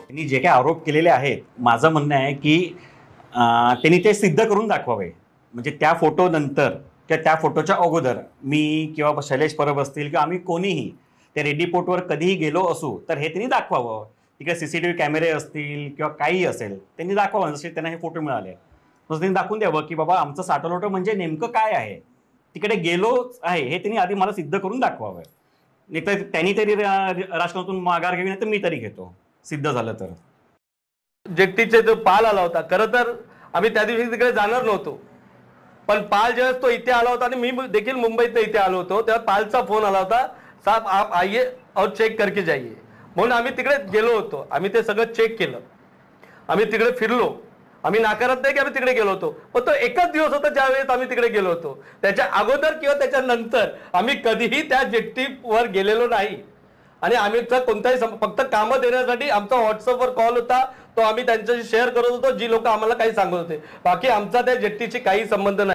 त्यांनी जे काही आरोप केलेले आहेत, माझं म्हणणं आहे की त्यांनी ते सिद्ध करून दाखवावे. म्हणजे त्या फोटो नंतर किंवा त्या फोटोच्या अगोदर मी किंवा शैलेश परब असतील किंवा आम्ही कोणीही त्या रेड्डी पोर्टवर कधीही गेलो असू तर हे त्यांनी दाखवावं. तिकडे सीसीटीव्ही कॅमेरे असतील किंवा काही असेल त्यांनी दाखवावं. जसे त्यांना हे फोटो मिळाले तसं त्यांनी दाखवून द्यावं की बाबा आमचं साठवलोटं म्हणजे नेमकं काय आहे, तिकडे गेलोच आहे हे त्यांनी आधी मला सिद्ध करून दाखवावं. नाही तर त्यांनी तरी राजकारणातून माघार घ्यावी, नाही तर मी तरी घेतो सिद्ध झालं तर. जेट्टीचे जो पाल आला होता, खरं तर आम्ही त्या दिवशी तिकडे जाणार नव्हतो, पण पाल ज्यावेळेस तो इथे आला होता आणि मी देखील मुंबईत इथे आलो होतो तेव्हा पालचा फोन आला होता, साहब आप आइए और चेक करके जाइए. म्हणून आम्ही तिकडे गेलो होतो. आम्ही ते सगळं चेक केलं, आम्ही तिकडे फिरलो. आम्ही नाकारत नाही की आम्ही तिकडे गेलो होतो, पण तो एकच दिवस होता ज्यावेळेस आम्ही तिकडे गेलो होतो. त्याच्या अगोदर किंवा त्याच्या नंतर आम्ही कधीही त्या जेट्टीवर गेलेलो नाही. आणि आम्ही कोणताही फक्त कामं देण्यासाठी आमचा व्हॉट्सअपवर कॉल होता, तो आम्ही त्यांच्याशी शेअर करत होतो, जी लोक आम्हाला काही सांगत होते. बाकी आमचा त्या जेट्टीशी काही संबंध नाही.